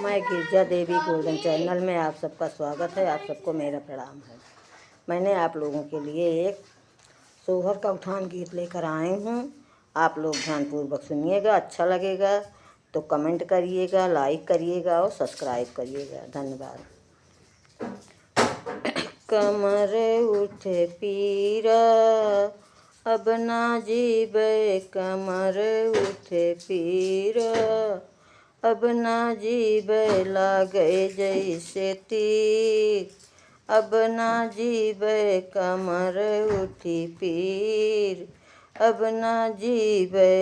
मैं गिरजा देवी golden channel में आप सबका स्वागत है। आप सबको मेरा प्रणाम है। मैंने आप लोगों के लिए एक सोहर का उठान गीत लेकर आई हूँ। आप लोग ध्यानपूर्वक सुनिएगा। अच्छा लगेगा तो कमेंट करिएगा, लाइक करिएगा और सब्सक्राइब करिएगा। धन्यवाद। कमर उठे पीरा अब ना जीवे, कमर उठे पीरा अब ना जीवे, लागे जैसे तीर अब ना जीवे, कमर उठी पीर अब ना जीवे।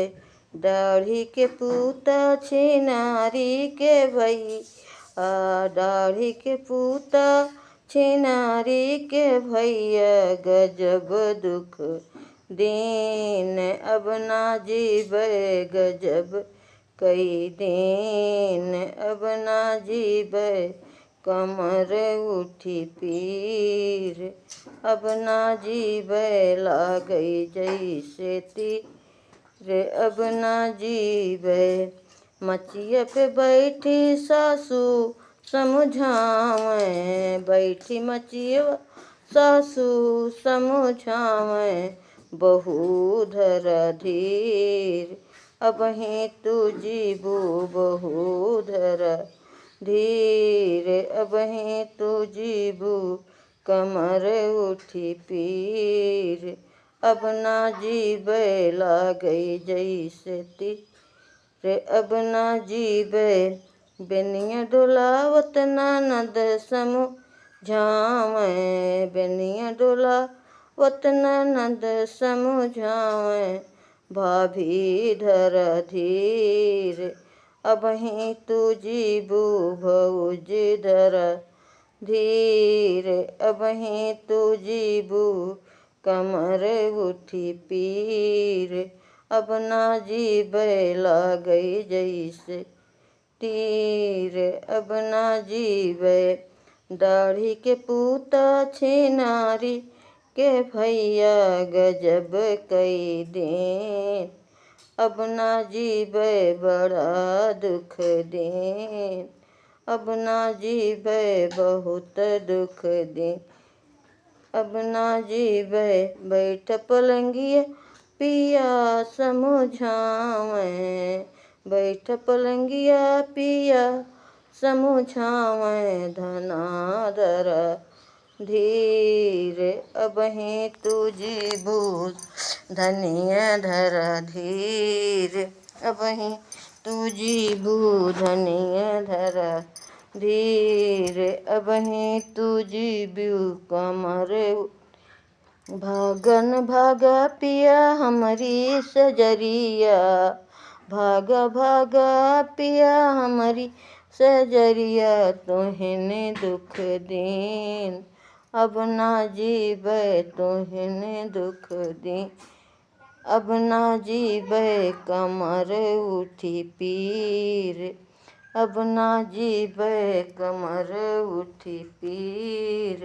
दाढ़ी के पूता छिनारी के भैया, दाढ़ी के पूता छिनारी के भैया, गजब दुख दीन अब ना जीवे, गजब कई दिन अब ना जीवे, कमर उठी पीर अब ना जीवे, लागई जैसे तीर अब ना जीवे। मचिया पे बैठी सासू समझावे, बैठी मचिया सासू समझावे, बहू धर धीर अबहीं तू जीबू, बहू धर धीर अबहीं तू जीबू, कमर उठी पीर अब ना जीवे, लागई जैसे तीर अब ना जीवे। बेनिया डोलावत ननद समझावे, बेनिया डोलावत ननद समझावे, भाभी धर धीर अबहीं तू जीबू, भौज धर धीर अबहीं तू जीबू, कमर उठी पीर अब ना जीवे, लागई जैसे तीर अब ना जीवे। दाढ़ी के पूता छिनारी के भैया, गजब कई दिन अब ना जीवे, बड़ा दुख दिन अब ना जीवे, बहुत दुख दिन अब ना जीवे। बैठ पलंगिया पिया समझावे, बैठ पलंगिया पिया समझावे, धनाधर धीर अबहीं तू जीबू, धनिया धर धीर अबहीं तू जीबू, धनिया धर धीर अबहीं तू जीबू, कमर भागन भागा पिया हमारी सजरिया, भागा भागा पिया हमारी सजरिया, तुहने दुख दीन अब ना जीवे, तुहने दुख दीन अब ना जीवे, कमर उठी पीर अब ना जीवे, कमर उठी पीर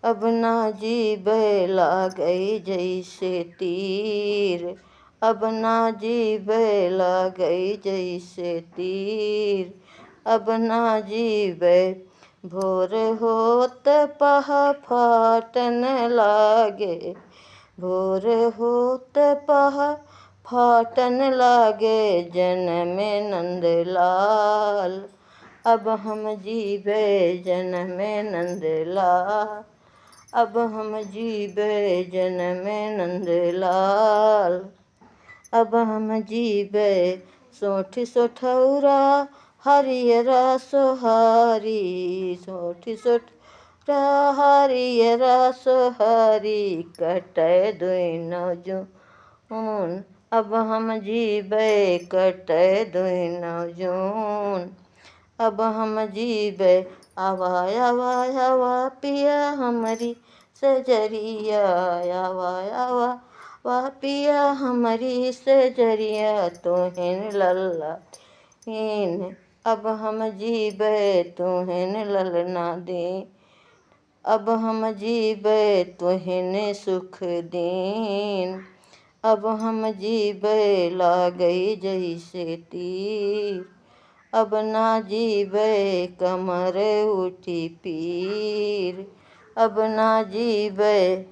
अब ना जीवे, लागई जैसे तीर अब ना जीवे, लागई जैसे तीर अब ना जीवे। भोर होत पहा फाटन लागे, भोर होत पहा फाटन लागे, जनमे नंदलाल अब हम जीवे, जनमे नंदलाल अब हम जीवे, जनमे नंदलाल अब हम जीवे। सोठ सोठौरा हरियरा सोहारी, सोठ सोठौरा हरियरा सोहारी, कटै दुइन जून अब हम जीवे, कटै दुइन जून अब हम जीवे। आवा आवा आवा पिया हमारी सजरिया, आवा आवा वा पिया हमारी सजरिया, तुहिन लल्ला दीन अब हम जीवे, तुहिन ललना दीन अब हम जीवे, तुहिन सुख दीन अब हम जीवे, लागई जैसे तीर अब ना जीबै कमर उठी पीर, अब ना जीबै